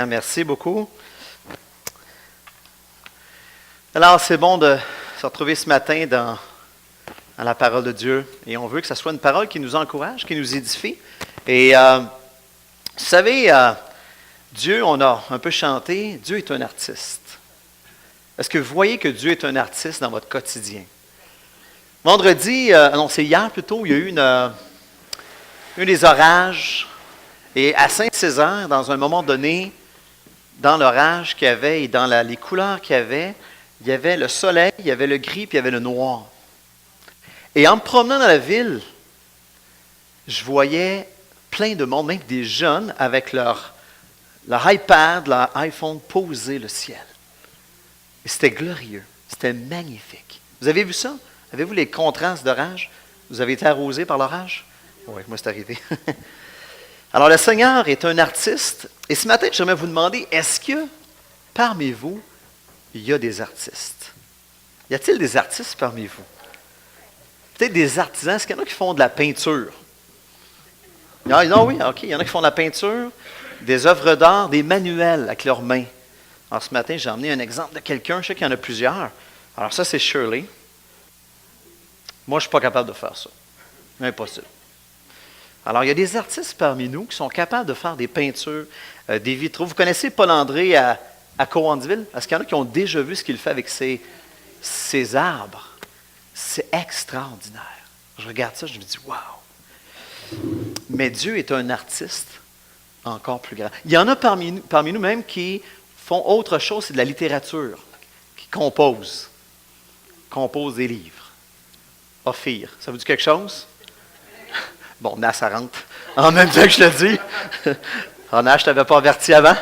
Merci beaucoup. Alors, c'est bon de se retrouver ce matin dans la parole de Dieu. Et on veut que ce soit une parole qui nous encourage, qui nous édifie. Et vous savez, Dieu, on a un peu chanté, Dieu est un artiste. Est-ce que vous voyez que Dieu est un artiste dans votre quotidien? Vendredi, c'est hier plutôt, il y a eu un des orages. Et à Saint-Césaire, dans un moment donné, dans l'orage qu'il y avait et dans les couleurs qu'il y avait le soleil, il y avait le gris, puis il y avait le noir. Et en me promenant dans la ville, je voyais plein de monde, même des jeunes, avec leur iPad, leur iPhone, poser le ciel. Et c'était glorieux, c'était magnifique. Vous avez vu ça? Avez-vous les contrastes d'orage? Vous avez été arrosé par l'orage? Oui, moi c'est arrivé. Alors, le Seigneur est un artiste. Et ce matin, j'aimerais vous demander, est-ce que parmi vous, il y a des artistes? Y a-t-il des artistes parmi vous? Peut-être des artisans. Est-ce qu'il y en a qui font de la peinture? Non, oui, OK. Il y en a qui font de la peinture, des œuvres d'art, des manuels avec leurs mains. Alors, ce matin, j'ai emmené un exemple de quelqu'un. Je sais qu'il y en a plusieurs. Alors, ça, c'est Shirley. Moi, je ne suis pas capable de faire ça. Impossible. Alors, il y a des artistes parmi nous qui sont capables de faire des peintures, des vitraux. Vous connaissez Paul André à Cowansville? Est-ce qu'il y en a qui ont déjà vu ce qu'il fait avec ses arbres? C'est extraordinaire. Je regarde ça, je me dis, wow! Mais Dieu est un artiste encore plus grand. Il y en a parmi nous même qui font autre chose, c'est de la littérature, qui composent des livres. Ophir, ça vous dit quelque chose? Bon, Nas, ça rentre. En même temps que je le dis. Nas, je ne t'avais pas averti avant.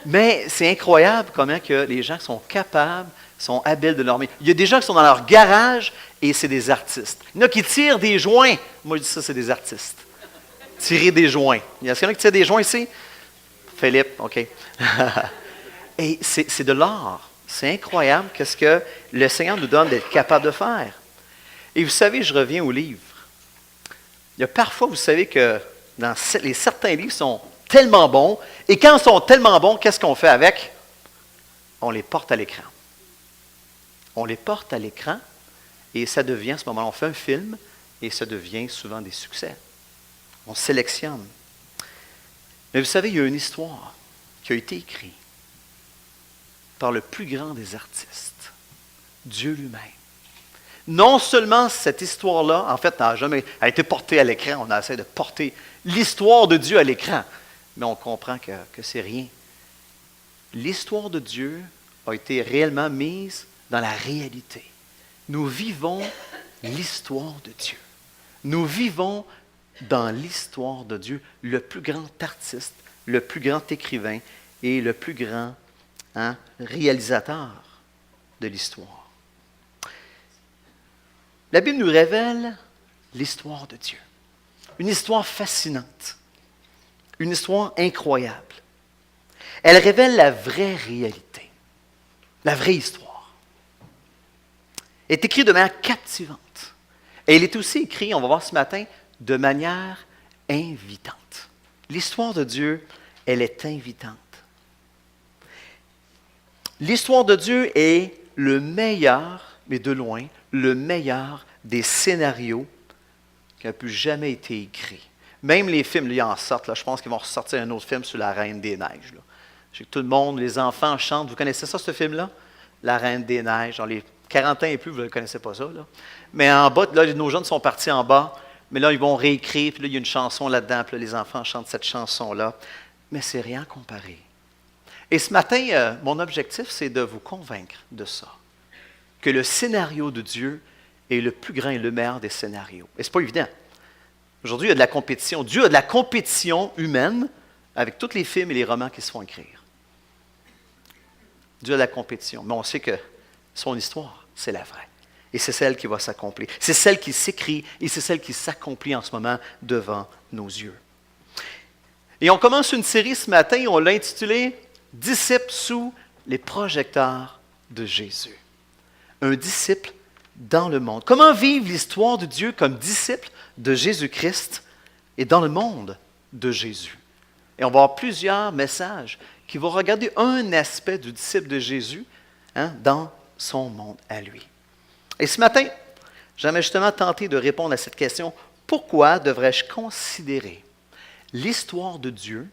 Mais c'est incroyable comment que les gens sont capables, sont habiles de leur métier. Il y a des gens qui sont dans leur garage et c'est des artistes. Il y en a qui tirent des joints. Moi, je dis ça, c'est des artistes. Tirer des joints. Il y en a qui tirent des joints ici? Philippe, OK. Et c'est de l'art. C'est incroyable qu'est-ce que le Seigneur nous donne d'être capable de faire. Et vous savez, je reviens au livre. Il y a parfois, vous savez que certains livres sont tellement bons, et quand ils sont tellement bons, qu'est-ce qu'on fait avec? On les porte à l'écran. On les porte à l'écran, et ça devient, à ce moment-là, on fait un film, et ça devient souvent des succès. On sélectionne. Mais vous savez, il y a une histoire qui a été écrite par le plus grand des artistes, Dieu lui-même. Non seulement cette histoire-là, en fait, n'a jamais a été portée à l'écran, on a essayé de porter l'histoire de Dieu à l'écran, mais on comprend que c'est rien. L'histoire de Dieu a été réellement mise dans la réalité. Nous vivons l'histoire de Dieu. Nous vivons dans l'histoire de Dieu, le plus grand artiste, le plus grand écrivain et le plus grand réalisateur de l'histoire. La Bible nous révèle l'histoire de Dieu. Une histoire fascinante. Une histoire incroyable. Elle révèle la vraie réalité. La vraie histoire. Elle est écrite de manière captivante. Et elle est aussi écrite, on va voir ce matin, de manière invitante. L'histoire de Dieu, elle est invitante. L'histoire de Dieu est le meilleur, mais de loin, le meilleur des scénarios qui a pu jamais été écrit. Même les films, ils en sortent. Là, je pense qu'ils vont ressortir un autre film sur la Reine des Neiges. Là. Je sais que tout le monde, les enfants chantent. Vous connaissez ça, ce film-là? La Reine des Neiges. Genre les 40 ans et plus, vous ne connaissez pas ça. Là. Mais en bas, là, nos jeunes sont partis en bas. Mais là, ils vont réécrire. Puis là, il y a une chanson là-dedans. Puis là, les enfants chantent cette chanson-là. Mais c'est rien comparé. Et ce matin, mon objectif, c'est de vous convaincre de ça. Que le scénario de Dieu est le plus grand et le meilleur des scénarios. Et ce n'est pas évident. Aujourd'hui, il y a de la compétition. Dieu a de la compétition humaine avec tous les films et les romans qui se font écrire. Dieu a de la compétition. Mais on sait que son histoire, c'est la vraie. Et c'est celle qui va s'accomplir. C'est celle qui s'écrit et c'est celle qui s'accomplit en ce moment devant nos yeux. Et on commence une série ce matin, on l'a intitulée « Disciples sous les projecteurs de Jésus ». Un disciple dans le monde. Comment vivre l'histoire de Dieu comme disciple de Jésus-Christ et dans le monde de Jésus? Et on va avoir plusieurs messages qui vont regarder un aspect du disciple de Jésus dans son monde à lui. Et ce matin, j'aimerais justement tenter de répondre à cette question. Pourquoi devrais-je considérer l'histoire de Dieu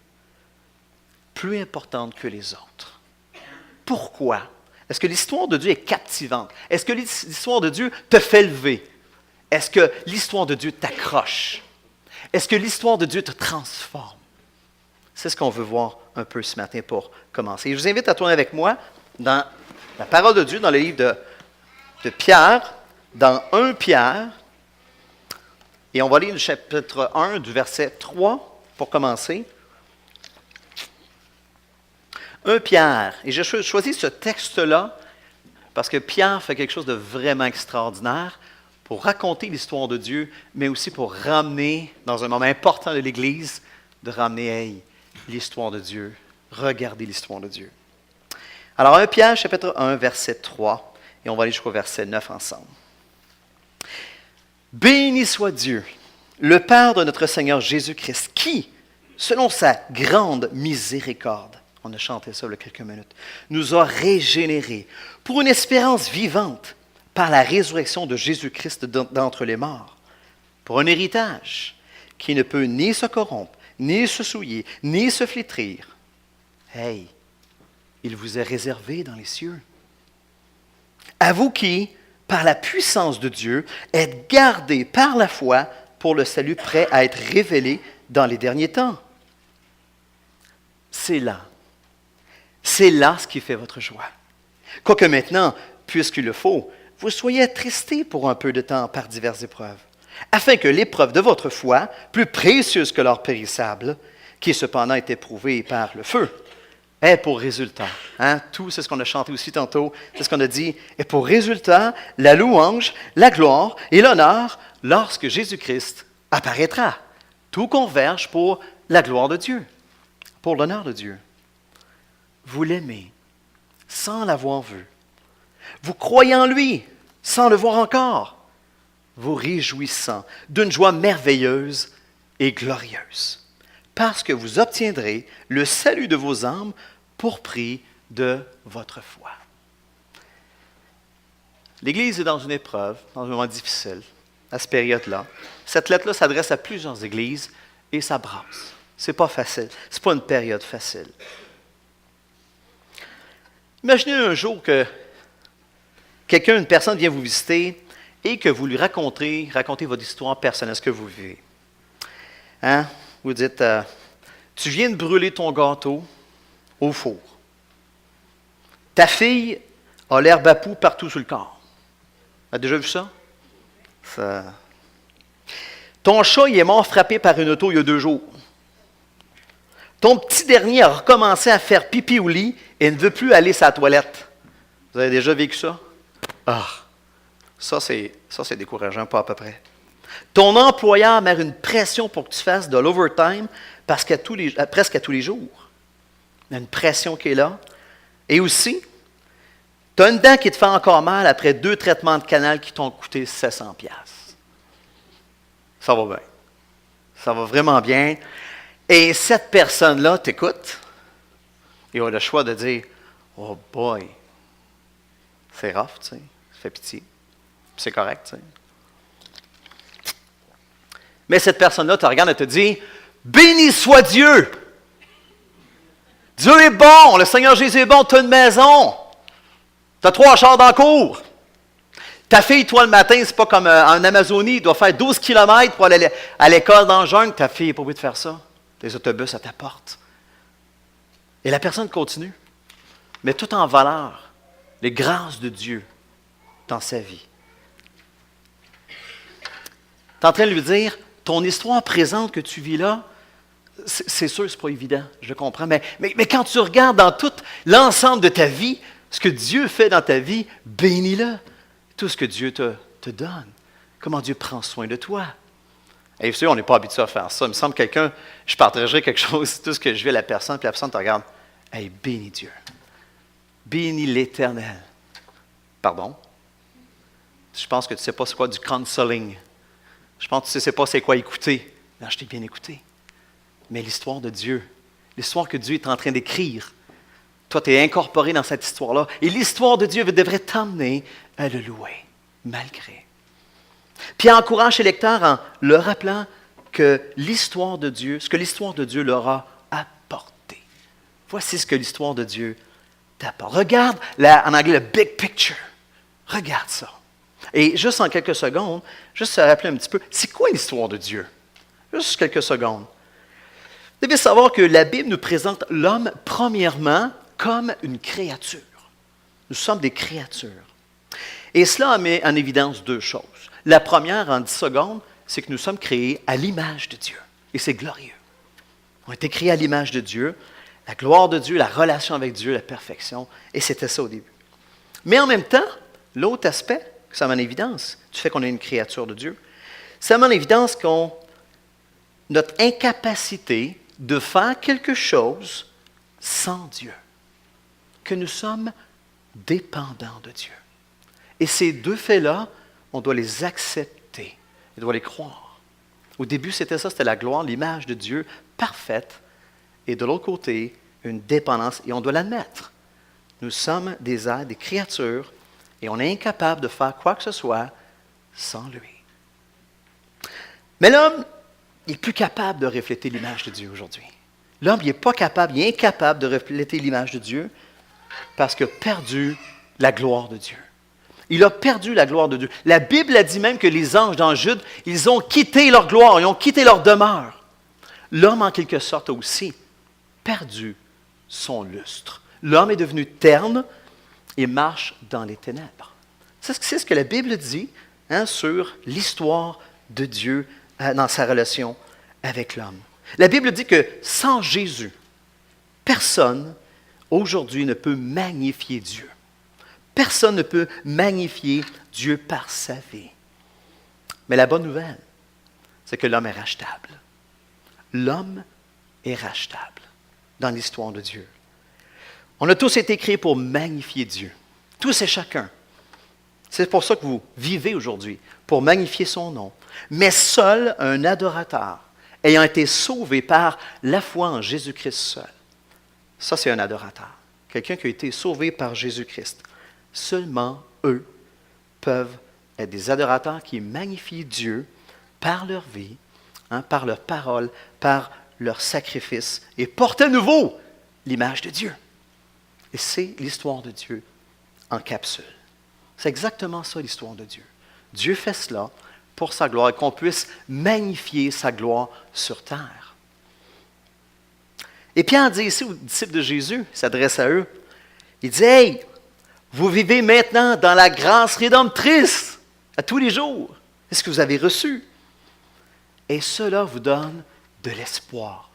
plus importante que les autres? Pourquoi? Est-ce que l'histoire de Dieu est captivante? Est-ce que l'histoire de Dieu te fait lever? Est-ce que l'histoire de Dieu t'accroche? Est-ce que l'histoire de Dieu te transforme? C'est ce qu'on veut voir un peu ce matin pour commencer. Et je vous invite à tourner avec moi dans la parole de Dieu, dans le livre de Pierre, dans 1 Pierre. Et on va lire le chapitre 1 du verset 3 pour commencer. 1 Pierre. Et j'ai choisi ce texte-là parce que Pierre fait quelque chose de vraiment extraordinaire pour raconter l'histoire de Dieu, mais aussi pour ramener, dans un moment important de l'Église, de ramener l'histoire de Dieu. Regardez l'histoire de Dieu. Alors 1 Pierre, chapitre 1, verset 3, et on va aller jusqu'au verset 9 ensemble. Béni soit Dieu, le Père de notre Seigneur Jésus-Christ, qui, selon sa grande miséricorde, on a chanté ça il y a quelques minutes, nous a régénérés pour une espérance vivante par la résurrection de Jésus-Christ d'entre les morts, pour un héritage qui ne peut ni se corrompre, ni se souiller, ni se flétrir. Hey, il vous est réservé dans les cieux. À vous qui, par la puissance de Dieu, êtes gardés par la foi pour le salut prêt à être révélé dans les derniers temps. C'est là ce qui fait votre joie. Quoique maintenant, puisqu'il le faut, vous soyez attristés pour un peu de temps par diverses épreuves, afin que l'épreuve de votre foi, plus précieuse que l'or périssable, qui cependant est éprouvée par le feu, ait pour résultat, tout c'est ce qu'on a chanté aussi tantôt, c'est ce qu'on a dit, et pour résultat la louange, la gloire et l'honneur lorsque Jésus-Christ apparaîtra. Tout converge pour la gloire de Dieu, pour l'honneur de Dieu. Vous l'aimez sans l'avoir vu. Vous croyez en lui sans le voir encore. Vous réjouissant d'une joie merveilleuse et glorieuse, parce que vous obtiendrez le salut de vos âmes pour prix de votre foi. L'Église est dans une épreuve, dans un moment difficile, à cette période-là. Cette lettre-là s'adresse à plusieurs églises et ça brasse. C'est pas facile. C'est pas une période facile. Imaginez un jour que une personne vient vous visiter et que vous lui racontez votre histoire personnelle, ce que vous vivez. Vous dites, tu viens de brûler ton gâteau au four. Ta fille a l'herbe à poux partout sur le corps. Tu as déjà vu ça? Ton chat, il est mort frappé par une auto il y a 2 jours. Ton petit dernier a recommencé à faire pipi au lit et ne veut plus aller à la toilette. Vous avez déjà vécu ça? Ça c'est décourageant, pas à peu près. Ton employeur met une pression pour que tu fasses de l'overtime presque à tous les jours. Il y a une pression qui est là. Et aussi, tu as une dent qui te fait encore mal après 2 traitements de canal qui t'ont coûté 700$. Ça va bien. Ça va vraiment bien. Et cette personne-là t'écoute et a le choix de dire « Oh boy, c'est rough, tu sais, ça fait pitié. » Puis c'est correct, tu sais. Mais cette personne-là te regarde et te dit « Béni soit Dieu! Dieu est bon, le Seigneur Jésus est bon, tu as une maison, tu as 3 chars dans la cour. Ta fille, toi, le matin, c'est pas comme en Amazonie, il doit faire 12 km pour aller à l'école dans le jungle. Ta fille n'est pas obligée de faire ça. Les autobus à ta porte. Et la personne continue, met tout en valeur les grâces de Dieu dans sa vie. Tu es en train de lui dire, ton histoire présente que tu vis là, c'est sûr que ce n'est pas évident, je comprends, mais quand tu regardes dans tout l'ensemble de ta vie, ce que Dieu fait dans ta vie, bénis-le. Tout ce que Dieu te donne. Comment Dieu prend soin de toi. Et vous savez, on n'est pas habitué à faire ça. Il me semble que je partagerais quelque chose, tout ce que je vis à la personne, puis la personne te regarde. Hey, bénis Dieu. Bénis l'Éternel. Pardon? Je pense que tu ne sais pas c'est quoi du counseling. Je pense que tu ne sais pas c'est quoi écouter. Non, je t'ai bien écouté. Mais l'histoire de Dieu, l'histoire que Dieu est en train d'écrire. Toi, tu es incorporé dans cette histoire-là. Et l'histoire de Dieu devrait t'amener à le louer, malgré. Pierre encourage ses lecteurs en leur rappelant que l'histoire de Dieu, ce que l'histoire de Dieu leur a apporté. Voici ce que l'histoire de Dieu t'apporte. Regarde, en anglais, le big picture. Regarde ça. Et juste en quelques secondes, juste se rappeler un petit peu, c'est quoi l'histoire de Dieu? Juste quelques secondes. Vous devez savoir que la Bible nous présente l'homme, premièrement, comme une créature. Nous sommes des créatures. Et cela met en évidence deux choses. La première, en 10 secondes, c'est que nous sommes créés à l'image de Dieu. Et c'est glorieux. On a été créés à l'image de Dieu, la gloire de Dieu, la relation avec Dieu, la perfection. Et c'était ça au début. Mais en même temps, l'autre aspect, que ça met en évidence, du fait qu'on est une créature de Dieu, ça met en évidence notre incapacité de faire quelque chose sans Dieu. Que nous sommes dépendants de Dieu. Et ces deux faits-là, on doit les accepter. On doit les croire. Au début, c'était ça, c'était la gloire, l'image de Dieu parfaite. Et de l'autre côté, une dépendance. Et on doit l'admettre. Nous sommes des êtres, des créatures, et on est incapable de faire quoi que ce soit sans lui. Mais l'homme, il n'est plus capable de refléter l'image de Dieu aujourd'hui. L'homme, il n'est pas capable, il est incapable de refléter l'image de Dieu parce qu'il a perdu la gloire de Dieu. Il a perdu la gloire de Dieu. La Bible a dit même que les anges dans Jude, ils ont quitté leur gloire, ils ont quitté leur demeure. L'homme, en quelque sorte, a aussi perdu son lustre. L'homme est devenu terne et marche dans les ténèbres. C'est ce que la Bible dit sur l'histoire de Dieu dans sa relation avec l'homme. La Bible dit que sans Jésus, personne aujourd'hui ne peut magnifier Dieu. Personne ne peut magnifier Dieu par sa vie. Mais la bonne nouvelle, c'est que l'homme est rachetable. L'homme est rachetable dans l'histoire de Dieu. On a tous été créés pour magnifier Dieu. Tous et chacun. C'est pour ça que vous vivez aujourd'hui, pour magnifier son nom. Mais seul un adorateur, ayant été sauvé par la foi en Jésus-Christ seul. Ça, c'est un adorateur. Quelqu'un qui a été sauvé par Jésus-Christ. Seulement eux peuvent être des adorateurs qui magnifient Dieu par leur vie, par leur parole, par leur sacrifice, et portent à nouveau l'image de Dieu. Et c'est l'histoire de Dieu en capsule. C'est exactement ça l'histoire de Dieu. Dieu fait cela pour sa gloire et qu'on puisse magnifier sa gloire sur terre. Et Pierre dit ici aux disciples de Jésus, il s'adresse à eux, il dit « Hey, vous vivez maintenant dans la grâce rédemptrice à tous les jours. C'est ce que vous avez reçu. Et cela vous donne de l'espoir.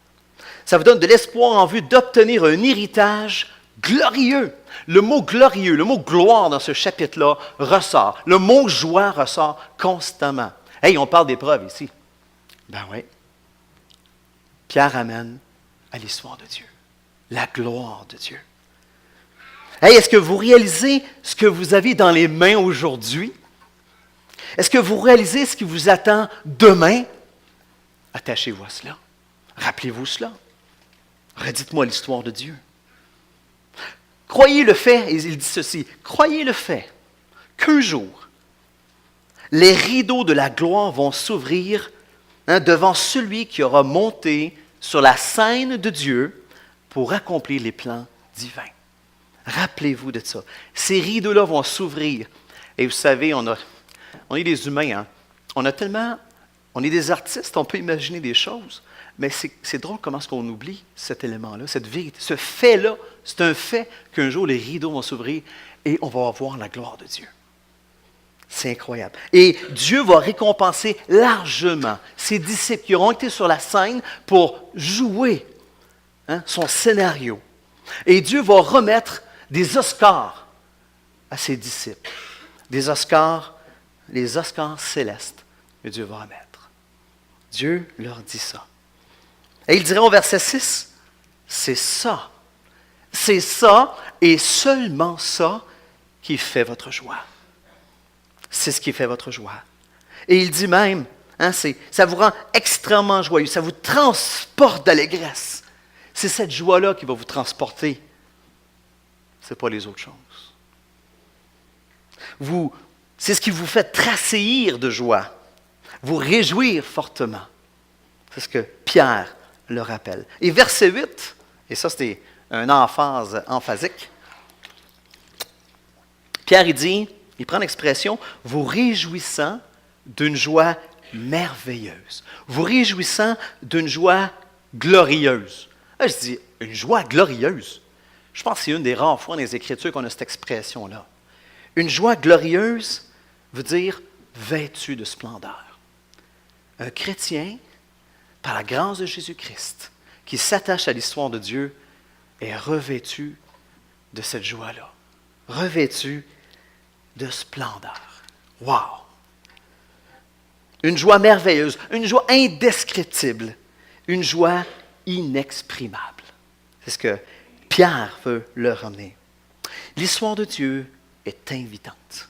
Ça vous donne de l'espoir en vue d'obtenir un héritage glorieux. Le mot glorieux, le mot gloire dans ce chapitre-là ressort. Le mot joie ressort constamment. Hey, on parle d'épreuve ici. Ben oui. Pierre amène à l'histoire de Dieu. La gloire de Dieu. Hey, est-ce que vous réalisez ce que vous avez dans les mains aujourd'hui? Est-ce que vous réalisez ce qui vous attend demain? Attachez-vous à cela. Rappelez-vous cela. Redites-moi l'histoire de Dieu. Croyez le fait, et il dit ceci, croyez le fait qu'un jour, les rideaux de la gloire vont s'ouvrir devant celui qui aura monté sur la scène de Dieu pour accomplir les plans divins. Rappelez-vous de ça. Ces rideaux-là vont s'ouvrir. Et vous savez, on est des humains. On est des artistes, on peut imaginer des choses. Mais c'est drôle comment est-ce qu'on oublie cet élément-là, cette vérité. Ce fait-là, c'est un fait qu'un jour les rideaux vont s'ouvrir et on va voir la gloire de Dieu. C'est incroyable. Et Dieu va récompenser largement ses disciples qui auront été sur la scène pour jouer son scénario. Et Dieu va remettre des Oscars à ses disciples. Des Oscars, les Oscars célestes que Dieu va remettre. Dieu leur dit ça. Et il dirait au verset 6, c'est ça et seulement ça qui fait votre joie. C'est ce qui fait votre joie. Et il dit même, ça vous rend extrêmement joyeux, ça vous transporte d'allégresse. C'est cette joie-là qui va vous transporter. Ce n'est pas les autres choses. C'est ce qui vous fait tressaillir de joie, vous réjouir fortement. C'est ce que Pierre le rappelle. Et verset 8, et ça c'était un emphase emphasique, Pierre il prend l'expression « vous réjouissant d'une joie merveilleuse, vous réjouissant d'une joie glorieuse ». Là, je dis « une joie glorieuse ». Je pense que c'est une des rares fois dans les Écritures qu'on a cette expression-là. Une joie glorieuse veut dire vêtue de splendeur. Un chrétien, par la grâce de Jésus-Christ, qui s'attache à l'histoire de Dieu, est revêtu de cette joie-là. Revêtu de splendeur. Wow! Une joie merveilleuse, une joie indescriptible, une joie inexprimable. C'est ce que Pierre veut leur ramener. L'histoire de Dieu est invitante.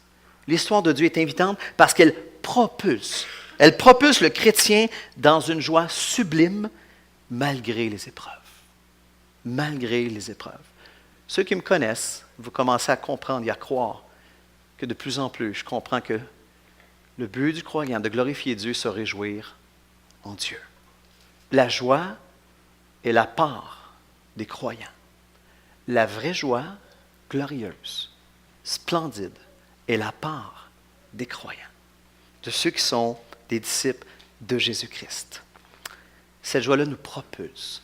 L'histoire de Dieu est invitante parce qu'elle propulse le chrétien dans une joie sublime malgré les épreuves. Malgré les épreuves. Ceux qui me connaissent, vous commencez à comprendre et à croire que de plus en plus, je comprends que le but du croyant de glorifier Dieu, se réjouir en Dieu. La joie est la part des croyants. La vraie joie, glorieuse, splendide, est la part des croyants, de ceux qui sont des disciples de Jésus-Christ. Cette joie-là nous propulse.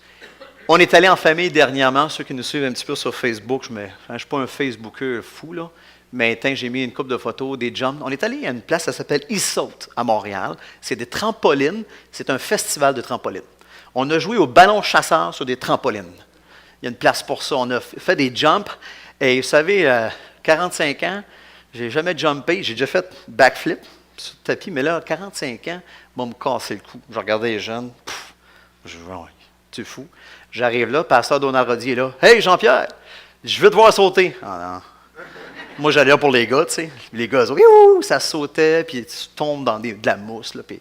On est allé en famille dernièrement, ceux qui nous suivent un petit peu sur Facebook, je ne suis pas un Facebooker fou, là, mais j'ai mis une couple de photos, des jumps. On est allé à une place, ça s'appelle Isote à Montréal. C'est des trampolines, c'est un festival de trampolines. On a joué au ballon chasseur sur des trampolines. Il y a une place pour ça. On a fait des jumps. Et vous savez, 45 ans, je n'ai jamais jumpé. J'ai déjà fait backflip sur le tapis, mais là, 45 ans, va me casser le cou. Je regardais les jeunes. Tu es fou. J'arrive là, pasteur Donald Rodier est là. « Hey, Jean-Pierre, je veux te voir sauter. » Ah, non. Moi, j'allais là pour les gars, tu sais. Les gars, ça sautait, puis tu tombes dans de la mousse. Là, puis,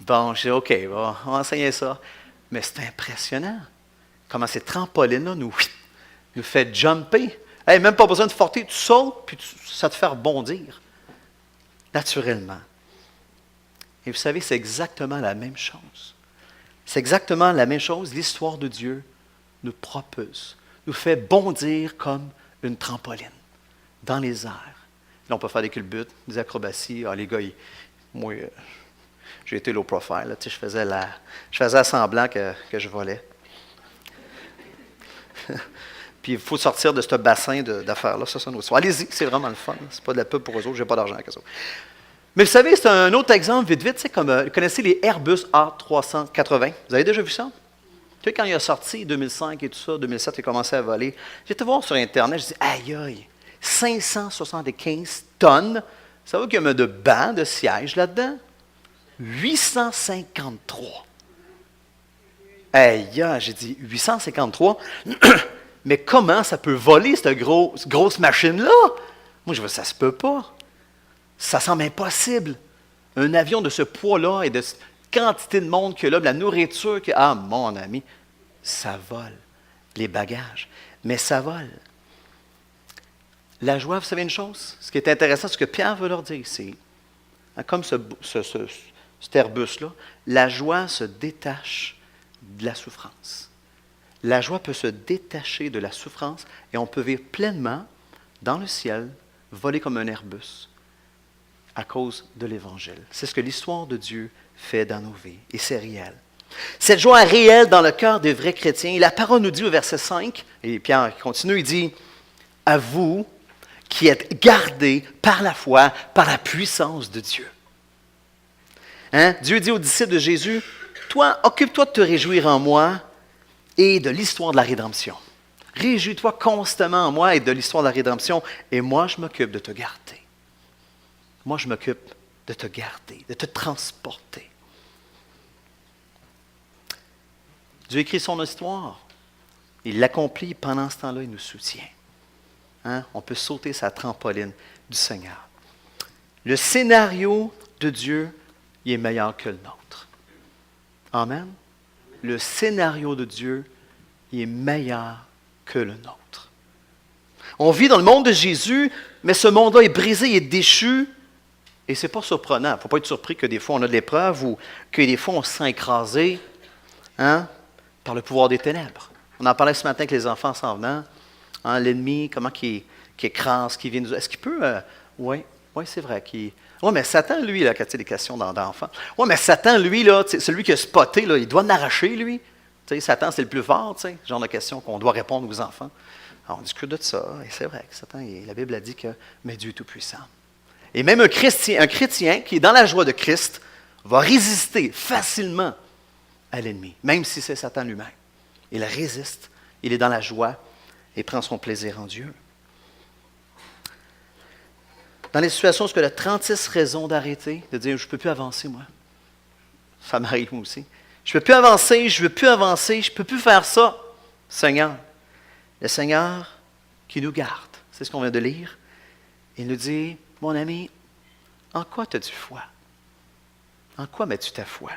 bon, je dis, OK, on va enseigner ça. Mais c'est impressionnant. Comment ces trampolines-là nous fait jumper. Hey, même pas besoin de forter, tu sautes, puis ça te fait rebondir. Naturellement. Et vous savez, c'est exactement la même chose. C'est exactement la même chose. L'histoire de Dieu nous propulse, nous fait bondir comme une trampoline dans les airs. Là, on peut faire des culbutes, des acrobaties. Ah, les gars, moi, j'ai été low profile. Là, je faisais semblant que je volais. Puis il faut sortir de ce bassin d'affaires-là. Ça, c'est une autre histoire. Allez-y, c'est vraiment le fun. C'est pas de la pub pour eux autres, j'ai pas d'argent avec ça. Mais vous savez, c'est un autre exemple, vite, comme vous connaissez les Airbus A380. Vous avez déjà vu ça? Tu sais, quand il a sorti, 2005 et tout ça, 2007, il a commencé à voler. J'étais voir sur Internet, je dis, aïe, 575 tonnes. Ça veut qu'il y a de bancs, de sièges là-dedans? 853. Aïe, j'ai dit 853. Mais comment ça peut voler, cette grosse machine-là? Moi, je veux ça se peut pas. Ça semble impossible. Un avion de ce poids-là et de cette quantité de monde qu'il y a là, de la nourriture que... Ah, mon ami, ça vole. Les bagages. Mais ça vole. La joie, vous savez une chose? Ce qui est intéressant, ce que Pierre veut leur dire ici, comme cet Airbus-là, la joie se détache de la souffrance. La joie peut se détacher de la souffrance et on peut vivre pleinement dans le ciel, voler comme un Airbus, à cause de l'Évangile. C'est ce que l'histoire de Dieu fait dans nos vies, et c'est réel. Cette joie est réelle dans le cœur des vrais chrétiens. Et la parole nous dit au verset 5, et Pierre continue, il dit, « À vous qui êtes gardés par la foi, par la puissance de Dieu. » Dieu dit aux disciples de Jésus, « Toi, occupe-toi de te réjouir en moi et de l'histoire de la rédemption. Réjouis-toi constamment en moi et de l'histoire de la rédemption, et moi, je m'occupe de te garder. » Moi, je m'occupe de te garder, de te transporter. Dieu écrit son histoire. Il l'accomplit. Pendant ce temps-là, il nous soutient. On peut sauter sa trampoline du Seigneur. Le scénario de Dieu, il est meilleur que le nôtre. Amen. Le scénario de Dieu il est meilleur que le nôtre. On vit dans le monde de Jésus, mais ce monde-là est brisé, il est déchu. Et ce n'est pas surprenant. Il ne faut pas être surpris que des fois on a de l'épreuve ou que des fois on se sent écrasé par le pouvoir des ténèbres. On en parlait ce matin avec les enfants s'en venant. L'ennemi, comment qui écrase, qui vient nous... Est-ce qu'il peut... Oui, c'est vrai. Oui, mais Satan, lui, là, quand il y a des questions d'enfants. Oui, mais Satan, lui, là, celui qui a spoté, là, il doit l'arracher, lui. Satan, c'est le plus fort, ce genre de questions qu'on doit répondre aux enfants. Alors, on discute de ça, et c'est vrai que Satan, la Bible a dit que mais Dieu est tout-puissant. Et même un chrétien qui est dans la joie de Christ va résister facilement à l'ennemi, même si c'est Satan lui-même. Il résiste, il est dans la joie et prend son plaisir en Dieu. Dans les situations où il y a 36 raisons d'arrêter, de dire « je ne peux plus avancer, moi ». Ça m'arrive moi aussi. Je ne peux plus avancer, je ne veux plus avancer, je ne peux plus faire ça. Seigneur, le Seigneur qui nous garde, c'est ce qu'on vient de lire. Il nous dit « Mon ami, en quoi as-tu foi? En quoi mets-tu ta foi?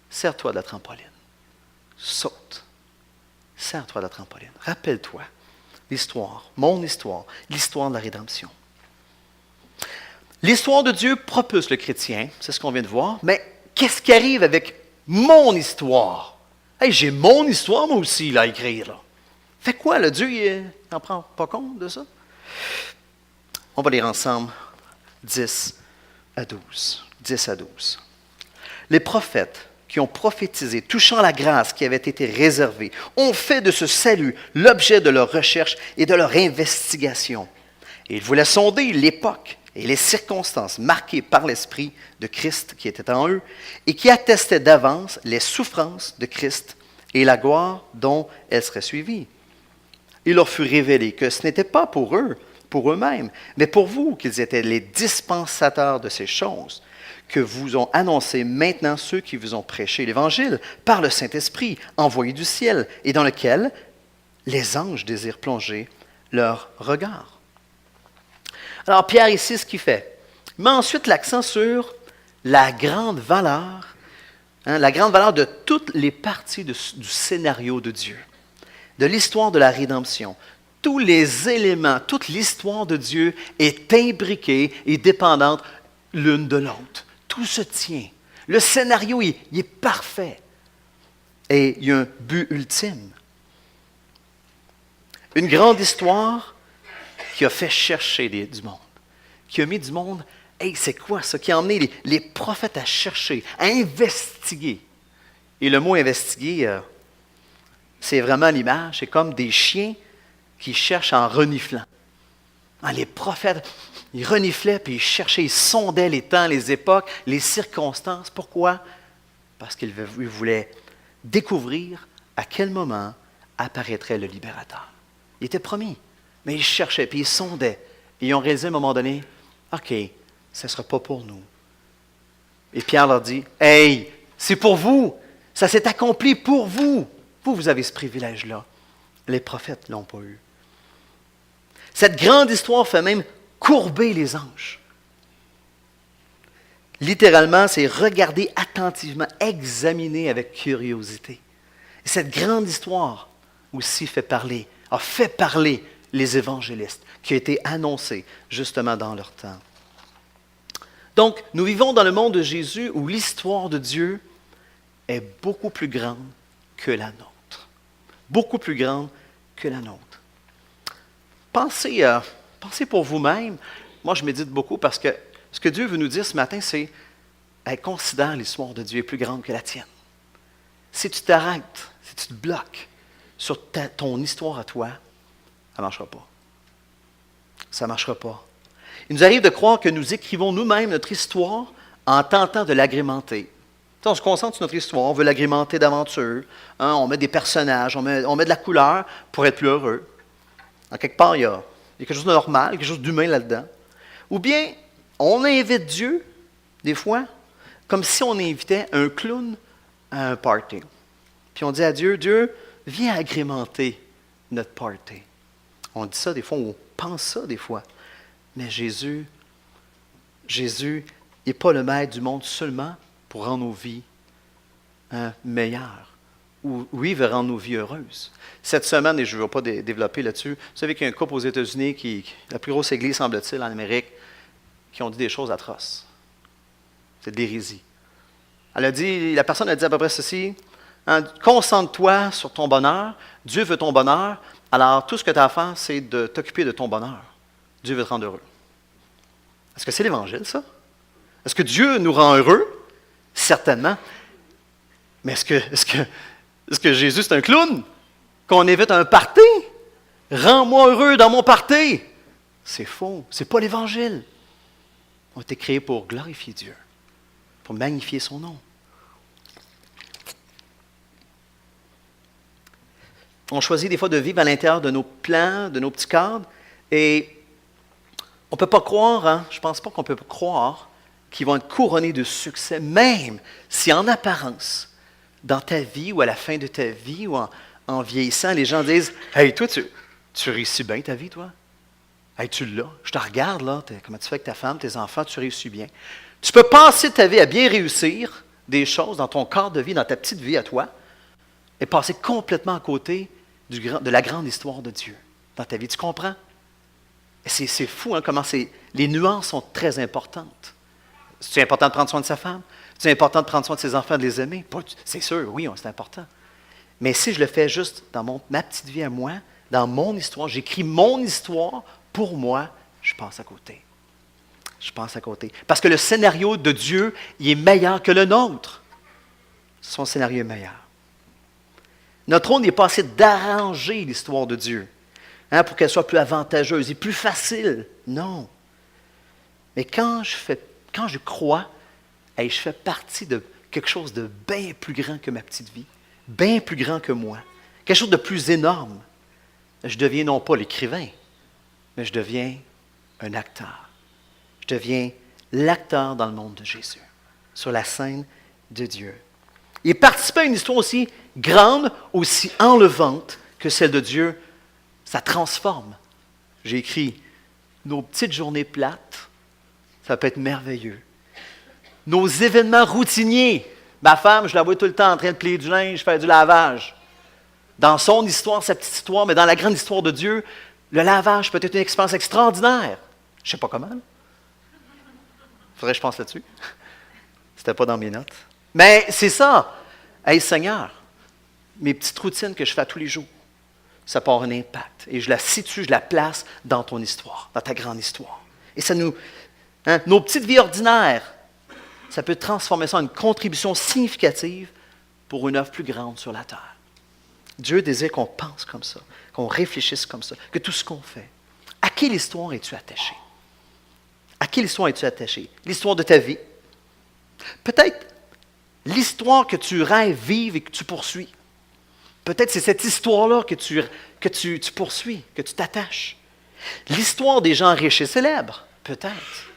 Serre-toi de la trampoline. Saute. Serre-toi de la trampoline. Rappelle-toi l'histoire, mon histoire, l'histoire de la rédemption. » L'histoire de Dieu propulse le chrétien, c'est ce qu'on vient de voir, mais qu'est-ce qui arrive avec mon histoire? Hey, j'ai mon histoire, moi aussi, là, à écrire. Là. Fait quoi, le Dieu, il n'en prend pas compte de ça? On va lire ensemble 10 à 12. 10 à 12. Les prophètes qui ont prophétisé touchant la grâce qui avait été réservée ont fait de ce salut l'objet de leur recherche et de leur investigation. Et ils voulaient sonder l'époque et les circonstances marquées par l'Esprit de Christ qui était en eux et qui attestaient d'avance les souffrances de Christ et la gloire dont elles seraient suivies. Il leur fut révélé que ce n'était pas pour eux, pour eux-mêmes, mais pour vous qu'ils étaient les dispensateurs de ces choses, que vous ont annoncé maintenant ceux qui vous ont prêché l'Évangile par le Saint-Esprit envoyé du ciel et dans lequel les anges désirent plonger leur regard. Alors, Pierre, ici, ce qu'il fait, il met ensuite l'accent sur la grande valeur de toutes les parties du scénario de Dieu, de l'histoire de la rédemption. Tous les éléments, toute l'histoire de Dieu est imbriquée et dépendante l'une de l'autre. Tout se tient. Le scénario, il est parfait. Et il y a un but ultime. Une grande histoire qui a fait chercher du monde, qui a mis du monde, hey, c'est quoi ça, qui a emmené les prophètes à chercher, à investiguer. Et le mot investiguer, c'est vraiment l'image, c'est comme des chiens qui cherchent en reniflant. Les prophètes, ils reniflaient, puis ils cherchaient, ils sondaient les temps, les époques, les circonstances. Pourquoi? Parce qu'ils voulaient découvrir à quel moment apparaîtrait le libérateur. Il était promis, mais ils cherchaient, puis ils sondaient. Et ils ont réalisé à un moment donné, OK, ce ne sera pas pour nous. Et Pierre leur dit, hey, c'est pour vous, ça s'est accompli pour vous. Vous avez ce privilège-là. Les prophètes ne l'ont pas eu. Cette grande histoire fait même courber les anges. Littéralement, c'est regarder attentivement, examiner avec curiosité. Et cette grande histoire aussi a fait parler les évangélistes, qui a été annoncée justement dans leur temps. Donc, nous vivons dans le monde de Jésus où l'histoire de Dieu est beaucoup plus grande que la nôtre. Beaucoup plus grande que la nôtre. Pensez pour vous-même. Moi, je médite beaucoup parce que ce que Dieu veut nous dire ce matin, c'est considère l'histoire de Dieu est plus grande que la tienne. Si tu t'arrêtes, si tu te bloques sur ton histoire à toi, ça ne marchera pas. Ça ne marchera pas. Il nous arrive de croire que nous écrivons nous-mêmes notre histoire en tentant de l'agrémenter. On se concentre sur notre histoire, on veut l'agrémenter d'aventures, on met des personnages, on met de la couleur pour être plus heureux. En quelque part, il y a quelque chose de normal, quelque chose d'humain là-dedans. Ou bien, on invite Dieu, des fois, comme si on invitait un clown à un party. Puis on dit à Dieu, Dieu, viens agrémenter notre party. On dit ça des fois, on pense ça des fois. Mais Jésus n'est pas le maître du monde seulement pour rendre nos vies meilleures oui, veut rendre nos vies heureuses. Cette semaine, et je ne vais pas développer là-dessus, vous savez qu'il y a un couple aux États-Unis, la plus grosse église, semble-t-il, en Amérique, qui ont dit des choses atroces. C'est de l'hérésie. La personne a dit à peu près ceci, hein, concentre-toi sur ton bonheur, Dieu veut ton bonheur, alors tout ce que tu as à faire, c'est de t'occuper de ton bonheur. Dieu veut te rendre heureux. Est-ce que c'est l'Évangile, ça? Est-ce que Dieu nous rend heureux? Certainement. Mais est-ce que Jésus, c'est un clown? Qu'on évite un party? Rends-moi heureux dans mon party! C'est faux. C'est pas l'Évangile. On a été créés pour glorifier Dieu, pour magnifier son nom. On choisit des fois de vivre à l'intérieur de nos plans, de nos petits cadres, et on ne peut pas croire, hein, je ne pense pas qu'on peut croire qu'ils vont être couronnés de succès, même si en apparence, dans ta vie ou à la fin de ta vie ou en vieillissant, les gens disent « Hey, toi, tu réussis bien ta vie, toi? Hey, tu l'as. Je te regarde, là, comment tu fais avec ta femme, tes enfants, tu réussis bien. » Tu peux passer ta vie à bien réussir des choses dans ton cadre de vie, dans ta petite vie à toi, et passer complètement à côté de la grande histoire de Dieu dans ta vie. Tu comprends? Et c'est fou, hein, comment les nuances sont très importantes. C'est important de prendre soin de sa femme? C'est important de prendre soin de ses enfants, de les aimer? C'est sûr, oui, c'est important. Mais si je le fais juste dans ma petite vie à moi, dans mon histoire, j'écris mon histoire pour moi, je passe à côté. Je passe à côté. Parce que le scénario de Dieu, il est meilleur que le nôtre. Son scénario est meilleur. Notre rôle n'est pas assez d'arranger l'histoire de Dieu, hein, pour qu'elle soit plus avantageuse et plus facile. Non. Mais quand je crois, je fais partie de quelque chose de bien plus grand que ma petite vie, bien plus grand que moi, quelque chose de plus énorme. Je deviens non pas l'écrivain, mais je deviens un acteur. Je deviens l'acteur dans le monde de Jésus, sur la scène de Dieu. Et participer à une histoire aussi grande, aussi enlevante que celle de Dieu, ça transforme. J'ai écrit nos petites journées plates, ça peut être merveilleux. Nos événements routiniers, ma femme, je la vois tout le temps en train de plier du linge, faire du lavage. Dans son histoire, sa petite histoire, mais dans la grande histoire de Dieu, le lavage peut être une expérience extraordinaire. Je ne sais pas comment. Il faudrait que je pense là-dessus. C'était pas dans mes notes. Mais c'est ça. Hey Seigneur, mes petites routines que je fais tous les jours, ça part un impact. Et je la situe, je la place dans ton histoire, dans ta grande histoire. Et ça nos petites vies ordinaires, ça peut transformer ça en une contribution significative pour une œuvre plus grande sur la terre. Dieu désire qu'on pense comme ça, qu'on réfléchisse comme ça, que tout ce qu'on fait. À quelle histoire es-tu attaché? À quelle histoire es-tu attaché? L'histoire de ta vie? Peut-être l'histoire que tu rêves vivre et que tu poursuis. Peut-être c'est cette histoire-là que tu poursuis, que tu t'attaches. L'histoire des gens riches et célèbres? Peut-être.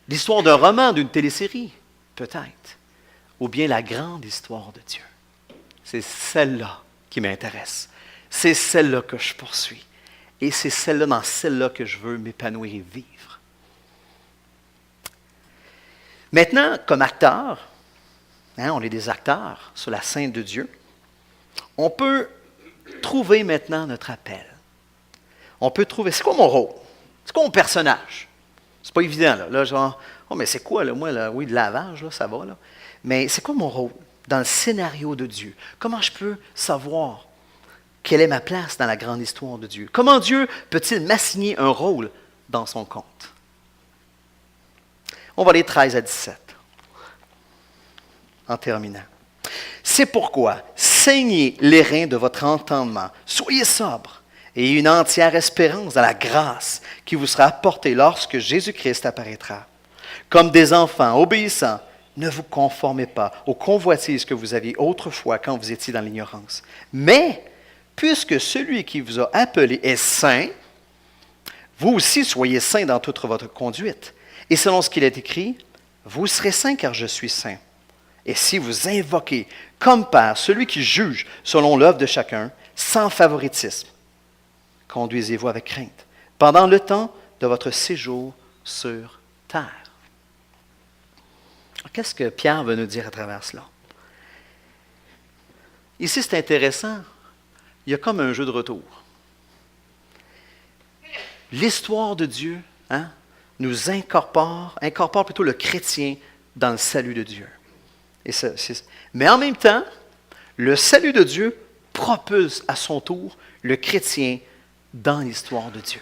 L'histoire d'un roman, d'une télésérie? Peut-être. Ou bien la grande histoire de Dieu. C'est celle-là qui m'intéresse. C'est celle-là que je poursuis. Et c'est dans celle-là que je veux m'épanouir et vivre. Maintenant, comme acteur, on est des acteurs sur la scène de Dieu, on peut trouver maintenant notre appel. On peut trouver, c'est quoi mon rôle? C'est quoi mon personnage? C'est pas évident, là genre, oh, mais c'est quoi, là, moi, là, oui, le lavage, là, ça va, là. Mais c'est quoi mon rôle dans le scénario de Dieu? Comment je peux savoir quelle est ma place dans la grande histoire de Dieu? Comment Dieu peut-il m'assigner un rôle dans son compte? On va aller 13 à 17, en terminant. C'est pourquoi, saignez les reins de votre entendement, soyez sobres, et ayez une entière espérance dans la grâce qui vous sera apportée lorsque Jésus-Christ apparaîtra. Comme des enfants obéissants, ne vous conformez pas aux convoitises que vous aviez autrefois quand vous étiez dans l'ignorance. Mais, puisque celui qui vous a appelé est saint, vous aussi soyez saints dans toute votre conduite. Et selon ce qu'il est écrit, vous serez saints car je suis saint. Et si vous invoquez comme Père celui qui juge selon l'œuvre de chacun, sans favoritisme, conduisez-vous avec crainte pendant le temps de votre séjour sur terre. Qu'est-ce que Pierre veut nous dire à travers cela? Ici, c'est intéressant. Il y a comme un jeu de retour. L'histoire de Dieu nous incorpore plutôt le chrétien dans le salut de Dieu. Mais en même temps, le salut de Dieu propulse à son tour le chrétien dans l'histoire de Dieu.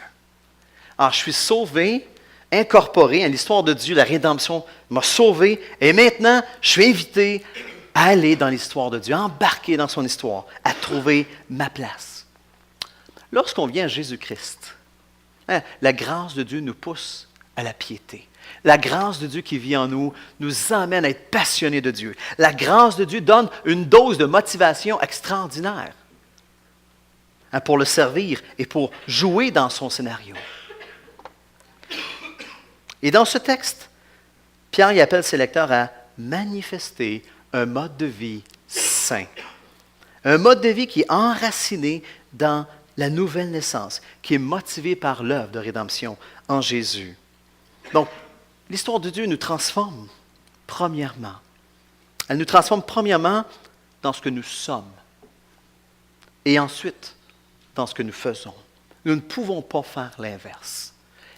Alors, je suis sauvé, incorporé à l'histoire de Dieu, la rédemption m'a sauvé, et maintenant, je suis invité à aller dans l'histoire de Dieu, à embarquer dans son histoire, à trouver ma place. Lorsqu'on vient à Jésus-Christ, la grâce de Dieu nous pousse à la piété. La grâce de Dieu qui vit en nous nous emmène à être passionnés de Dieu. La grâce de Dieu donne une dose de motivation extraordinaire pour le servir et pour jouer dans son scénario. Et dans ce texte, Pierre y appelle ses lecteurs à manifester un mode de vie saint. Un mode de vie qui est enraciné dans la nouvelle naissance, qui est motivé par l'œuvre de rédemption en Jésus. Donc, l'histoire de Dieu nous transforme, premièrement. Elle nous transforme, premièrement, dans ce que nous sommes. Et ensuite, dans ce que nous faisons. Nous ne pouvons pas faire l'inverse.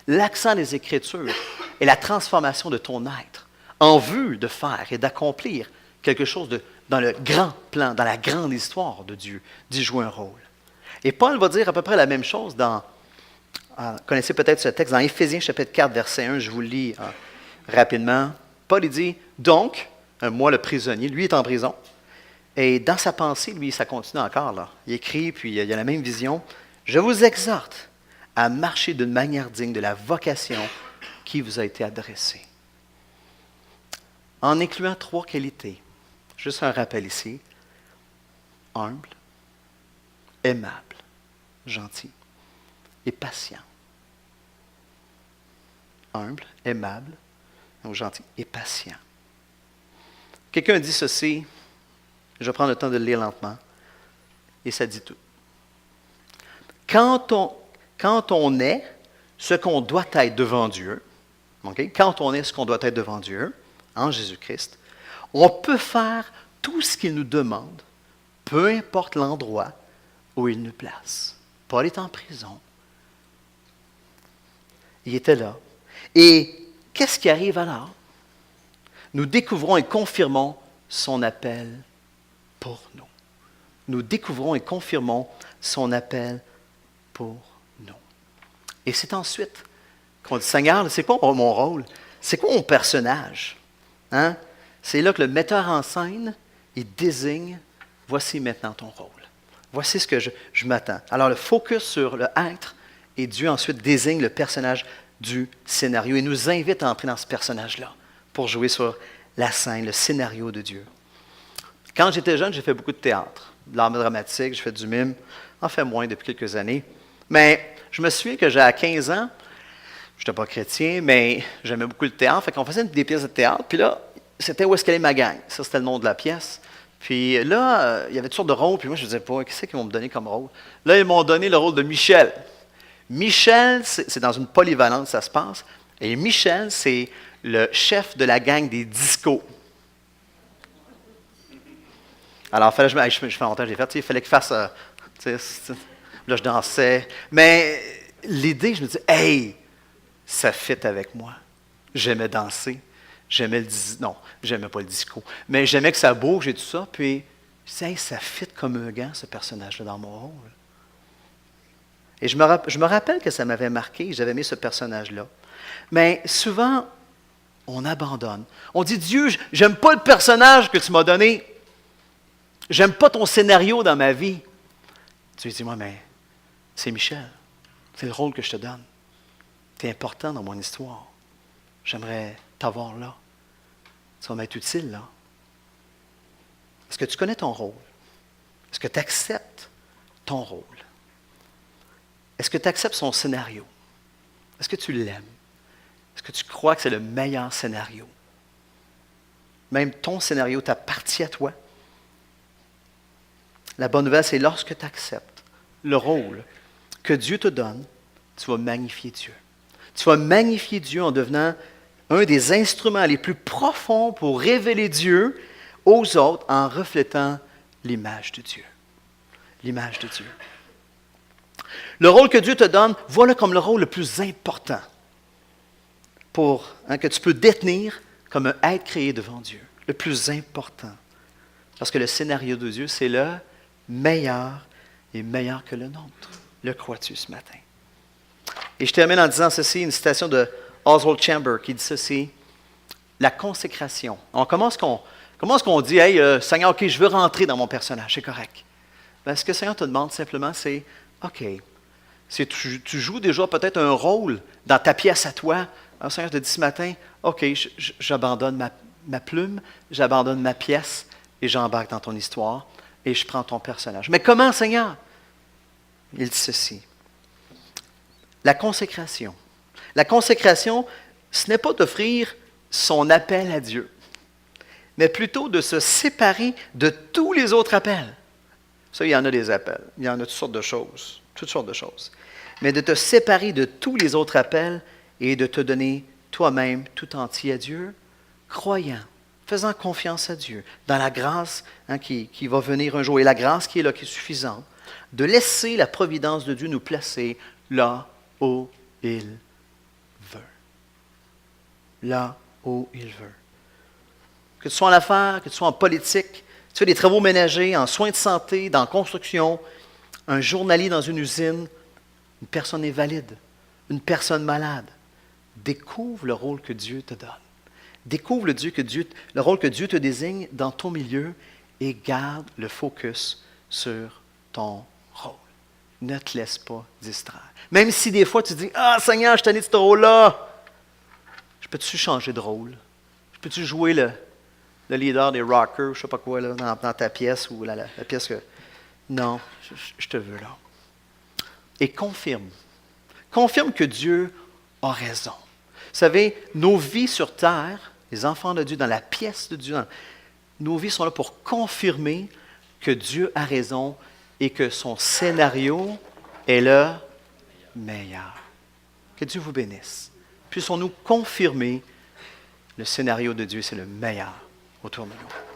L'accent des Écritures est la transformation de ton être en vue de faire et d'accomplir quelque chose dans le grand plan, dans la grande histoire de Dieu, d'y jouer un rôle. Et Paul va dire à peu près la même chose vous connaissez peut-être ce texte, dans Éphésiens chapitre 4, verset 1, je vous le lis rapidement. Paul il dit, donc, moi le prisonnier, lui est en prison, et dans sa pensée, lui, ça continue encore, là. Il écrit, puis il a la même vision. Je vous exhorte à marcher d'une manière digne de la vocation qui vous a été adressée. En incluant 3 qualités. Juste un rappel ici. Humble, aimable, gentil et patient. Humble, aimable, gentil et patient. Quelqu'un dit ceci, je vais prendre le temps de le lire lentement, et ça dit tout. Quand on est ce qu'on doit être devant Dieu, quand on est ce qu'on doit être devant Dieu, en Jésus-Christ, on peut faire tout ce qu'il nous demande, peu importe l'endroit où il nous place. Paul est en prison. Il était là. Et qu'est-ce qui arrive alors? Nous découvrons et confirmons son appel pour nous. Nous découvrons et confirmons son appel pour nous. Et c'est ensuite qu'on dit, Seigneur, c'est quoi mon rôle? C'est quoi mon personnage? C'est là que le metteur en scène, il désigne, voici maintenant ton rôle. Voici ce que je m'attends. Alors le focus sur le être, et Dieu ensuite désigne le personnage du scénario. Il nous invite à entrer dans ce personnage-là pour jouer sur la scène, le scénario de Dieu. Quand j'étais jeune, j'ai fait beaucoup de théâtre, de l'art dramatique, j'ai fait du mime, en fait moins depuis quelques années. Mais je me souviens que à 15 ans, je n'étais pas chrétien, mais j'aimais beaucoup le théâtre. Fait qu'on faisait des pièces de théâtre, puis là, c'était Où est-ce qu'elle est ma gang? Ça, c'était le nom de la pièce. Puis là, il y avait toutes sortes de rôles, puis moi, je ne disais pas, qu'est-ce qu'ils vont me donner comme rôle? Là, ils m'ont donné le rôle de Michel. Michel, c'est dans une polyvalente, ça se passe. Et Michel, c'est le chef de la gang des discos. Alors, je fais longtemps que j'ai fait, il fallait qu'il fasse, là, je dansais. Mais l'idée, je me disais, hey, ça fit avec moi. J'aimais danser. J'aimais j'aimais pas le disco. Mais j'aimais que ça bouge et tout ça. Puis, je disais, hey, ça fit comme un gant, ce personnage-là, dans mon rôle. Et je me rappelle que ça m'avait marqué, j'avais aimé ce personnage-là. Mais souvent, on abandonne. On dit, Dieu, j'aime pas le personnage que tu m'as donné. J'aime pas ton scénario dans ma vie. Tu dis, moi, mais c'est Michel. C'est le rôle que je te donne. Tu es important dans mon histoire. J'aimerais t'avoir là. Ça va m'être utile là. Est-ce que tu connais ton rôle? Est-ce que tu acceptes ton rôle? Est-ce que tu acceptes son scénario? Est-ce que tu l'aimes? Est-ce que tu crois que c'est le meilleur scénario? Même ton scénario t'appartient à toi. La bonne nouvelle, c'est lorsque tu acceptes le rôle que Dieu te donne, tu vas magnifier Dieu. Tu vas magnifier Dieu en devenant un des instruments les plus profonds pour révéler Dieu aux autres en reflétant l'image de Dieu. L'image de Dieu. Le rôle que Dieu te donne, voilà comme le rôle le plus important que tu peux détenir comme un être créé devant Dieu. Le plus important. Parce que le scénario de Dieu, c'est le meilleur et meilleur que le nôtre. Le crois-tu ce matin? Et je termine en disant ceci, une citation de Oswald Chambers qui dit ceci, la consécration. Comment est-ce qu'on dit, hey, Seigneur, OK, je veux rentrer dans mon personnage, c'est correct. Ben, ce que le Seigneur te demande simplement, c'est, OK, si tu joues déjà peut-être un rôle dans ta pièce à toi, le Seigneur te dit ce matin, OK, j'abandonne ma plume, j'abandonne ma pièce et j'embarque dans ton histoire et je prends ton personnage. Mais comment, Seigneur? Il dit ceci. La consécration. La consécration, ce n'est pas d'offrir son appel à Dieu, mais plutôt de se séparer de tous les autres appels. Ça, il y en a des appels. Il y en a toutes sortes de choses. Mais de te séparer de tous les autres appels et de te donner toi-même tout entier à Dieu, croyant, faisant confiance à Dieu, dans la grâce qui va venir un jour, et la grâce qui est là, qui est suffisante, de laisser la providence de Dieu nous placer là où il veut. Là où il veut. Que tu sois en affaires, que tu sois en politique, que tu fais des travaux ménagers, en soins de santé, dans la construction, un journalier dans une usine, une personne invalide, une personne malade. Découvre le rôle que Dieu te donne. Découvre le rôle que Dieu te désigne dans ton milieu et garde le focus sur ton rôle. Ne te laisse pas distraire. Même si des fois tu te dis, « Ah Seigneur, je t'en ai de ce rôle-là. Je peux-tu changer de rôle? Je peux-tu jouer le leader des rockers, je ne sais pas quoi, là, dans ta pièce ou la pièce que... Non, je te veux là. » Et confirme. Confirme que Dieu a raison. Vous savez, nos vies sur terre, les enfants de Dieu, dans la pièce de Dieu, nos vies sont là pour confirmer que Dieu a raison et que son scénario est le meilleur. Que Dieu vous bénisse. Puissons-nous confirmer le scénario de Dieu, c'est le meilleur autour de nous.